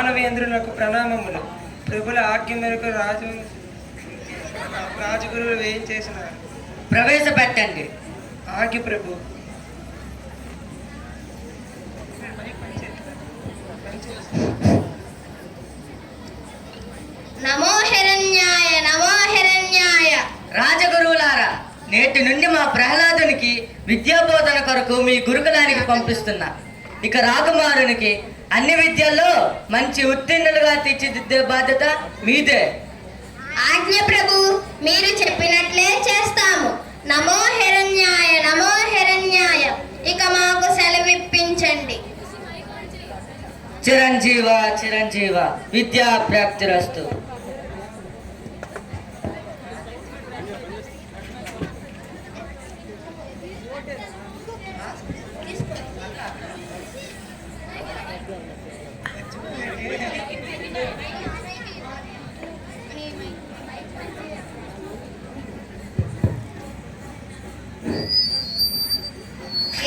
దానవేంద్రులకు ప్రణామములు. ప్రభుల ఆజ్ఞ మేరకు రాజగురువులు ఏం చేసినారు? ప్రవేశపెట్టండి. ఆజ్ఞ ప్రభు. నమో హిరణ్యాయ, నమో హిరణ్యాయ. రాజగురువులారా, నేటి నుండి మా ప్రహ్లాదునికి విద్యాబోధన కొరకు మీ గురుకులానికి పంపిస్తున్నా. ఇక రాకుమారునికి అన్ని విద్యల్లో మంచి ఉత్తీర్ణులుగా తీర్చిదిద్దే బాధ్యత మీదే. ఆజ్ఞ ప్రభు, మీరు చెప్పినట్లే చేస్తాము. నమో హిరణ్యాయ, నమో హిరణ్యాయ. ఇక మాకు సెలవిప్పించండి. చిరంజీవ చిరంజీవ, విద్యా ప్రాప్తిరస్తు.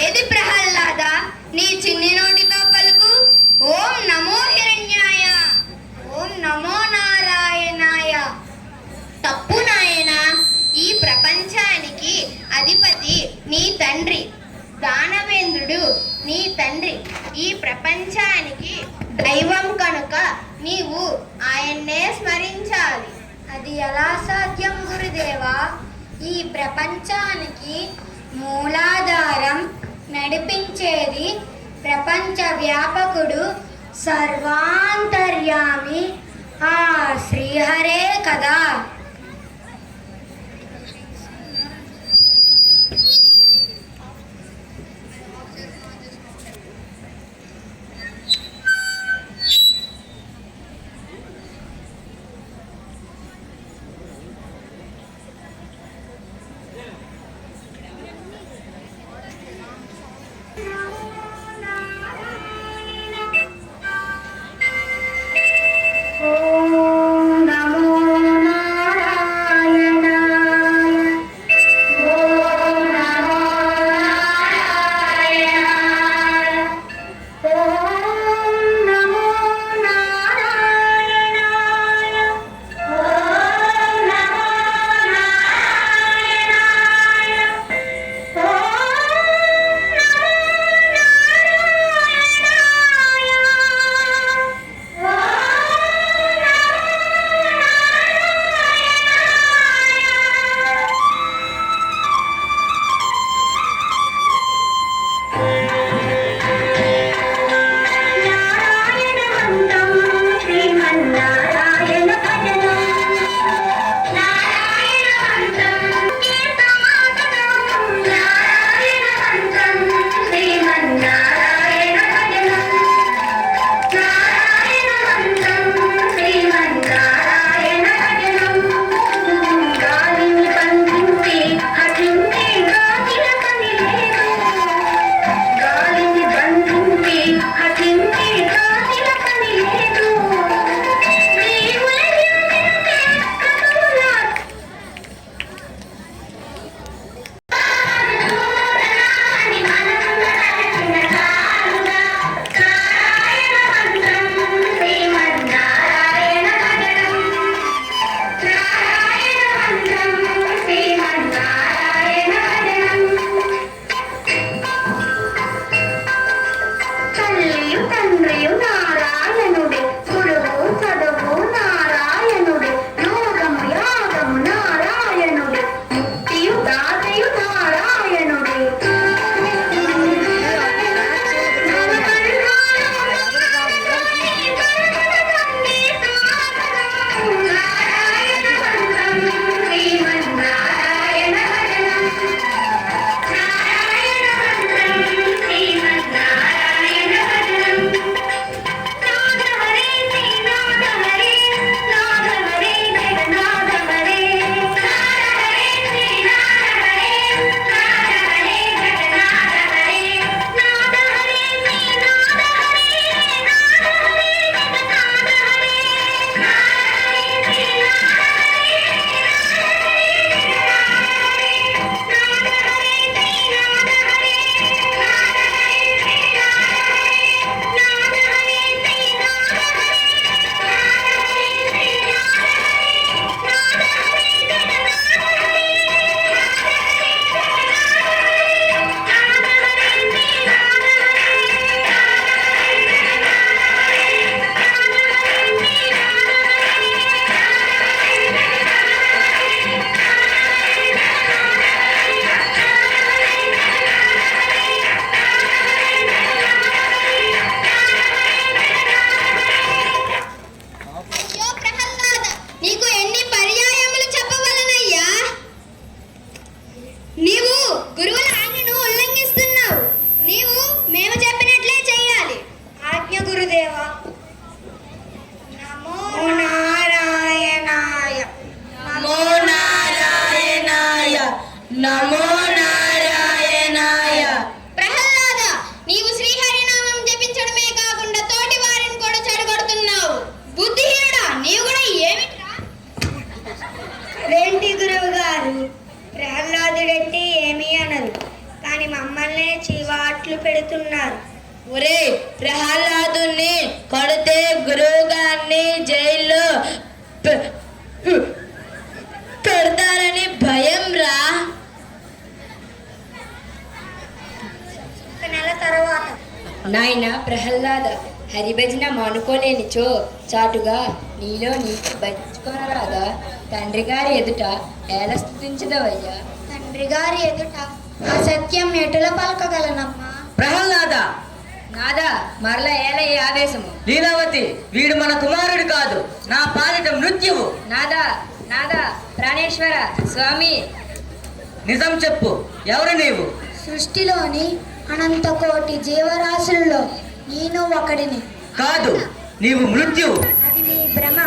ఏది ప్రహ్లాద, నీ చిన్ని నోటితో పలుకు. ఓం నమో హిరణ్యాయ, ఓం నమో నారాయణాయ. తప్పు నాయన, ఈ ప్రపంచానికి అధిపతి నీ తండ్రి. దానవేంద్రుడు నీ తండ్రి. ఈ ప్రపంచానికి దైవం కనుక నీవు ఆయన్నే స్మరించాలి. అది ఎలా సాధ్యం గురుదేవా? ఈ ప్రపంచానికి మూలాధారం, నడిపించేది ప్రపంచ వ్యాపకుడు, సర్వాంతర్యామి ఆ శ్రీహరే కదా. ఓం నమో నారాయణ. నీవు గురువుల ఆజ్ఞను ఉల్లంఘిస్తున్నావు. నీవు మేము చెప్పినట్లే చేయాలి. ఆజ్ఞ గురుదేవా. నమో నారాయణాయ. నమో నారాయణాయ. నమో నారాయణాయ. ప్రహ్లాద, నీవు శ్రీహరినామం జపించడమే కాకుండా తోటి వారిని కూడా చెడగొడుతున్నావు. బుద్ధిహీనుడా, నీవు కూడా ఏమిట్రా? అదేంటి గురువు గారు, ప్రహ్లాదుడంటే ఏమీ అనరు, కానీ మమ్మల్ని చీవాట్లు పెడుతున్నారు. ఒరే, ప్రహ్లాదుని కొడితే గురువు గారిని జైల్లో పెడతారని భయం రా. ఒక నెల తర్వాత నాయన ప్రహ్లాద, హరిభజన మానుకోలేనిచో చాటుగా నీలో నీకు బచ్చుకొనరాదా? తండ్రి గారి ఎదుట ఎలా స్థుతించదవయ్యా? తండ్రి గారి ఎదుట అసత్యం ఎటుల పలకగలనమ్మా? ప్రహ్లాద, నాదా, మరలా ఏల ఈ ఆవేశము? లీలావతి, వీడు మన కుమారుడు కాదు, నా పాలిట మృత్యువు. నాదా, నాదా, ప్రాణేశ్వర స్వామి, నిజం చెప్పు, ఎవరు నీవు? సృష్టిలోని అనంత కోటి జీవరాశుల్లో నేను ఒకడిని. కాదు, నీవు మృత్యువు. అది మీ భ్రమ.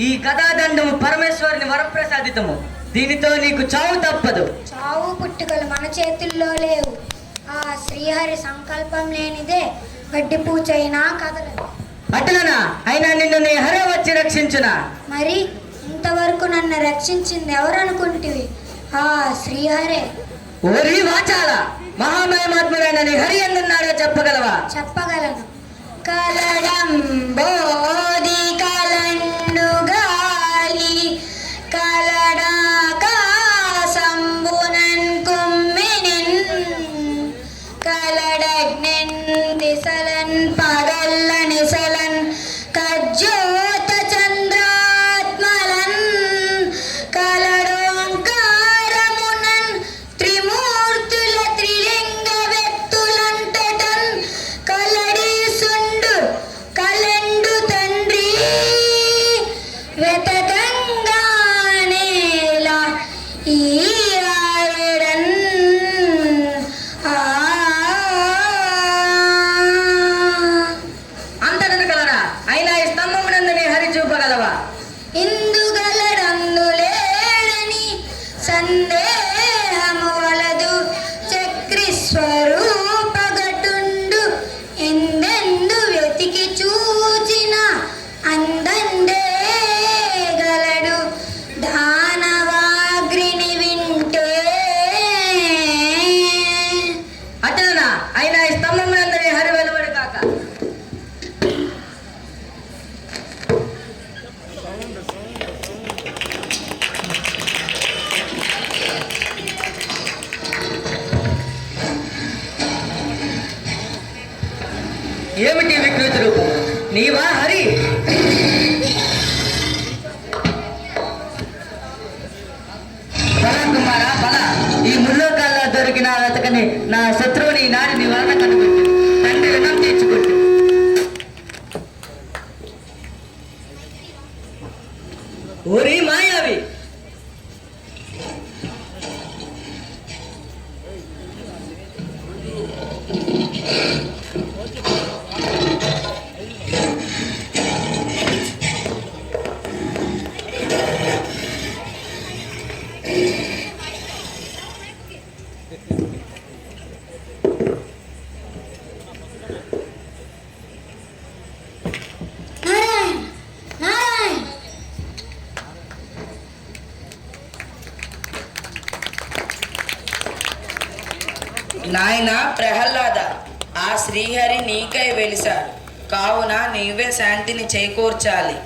ఈ గదాదండము పరమేశ్వరుని వరప్రసాదితము. దీనితో నీకు చావు తప్పదు. చావు పుట్టుకలు మన చేతుల్లో లేవు. ఆ శ్రీహరి సంకల్పం లేనిదే గడ్డి పూచైనా కదలదు. అట్లనా? అయినా నిన్ను నీ హరే వచ్చి రక్షించునా? మరి ఇంతవరకు నన్ను రక్షించింది ఎవరనుకుంటివి? ఆ శ్రీహరే. ఓరి వాచాల, మహామహిమాత్ముడైన నీ హరి ఎందున్నాడో చెప్పగలవా? చెప్పగలను. కలడం బోధి కలండు గాలి కలడాకాశంబునన్ కుమ్మినిన్ కలడగ్నెన్ దిశలన్ పగల్ల నిశలన్ కజ్జోత చంద్రాత్మలన్ కలడోంకారమునన్ త్రిమూర్తుల త్రిలింగ వ్యక్తులంటటన్ కలడీసుండు కలెండు తండ్రి వెతకంగానేలా ఈ ఆవిడన్. అంతటనగలరా? అయినా ఈ స్తంభమునందు నీ హరి చూపగలవా? ఇందుగలడందులేడని సందేహము వలదు. చక్రిస్వరూపగటుండు ఎందెందు వెతికి చూచిన అందండే గలడు. దానవాగ్రిని వింటే అట్లనా? అయినా ఈ స్తంభమునందు నీ హరి వెలువడు కాక. ఏమిటి వికృతి రూపం? నీవా హరి? బలా కుమారా బల, ఈ ముల్లోకాల్లో దొరికిన వెతకని నా శత్రువుని నాడి నీ వలన కనుగొట్టు. తండ్రి రుణం తీర్చుకుంటు. ఓరి మాయావి, నారాయణ నారాయణ. నాయన ప్రహ్లాద, ఆ శ్రీహరి నీకై వెలిశాడు కావున నీవే శాంతిని చేకూర్చాలి.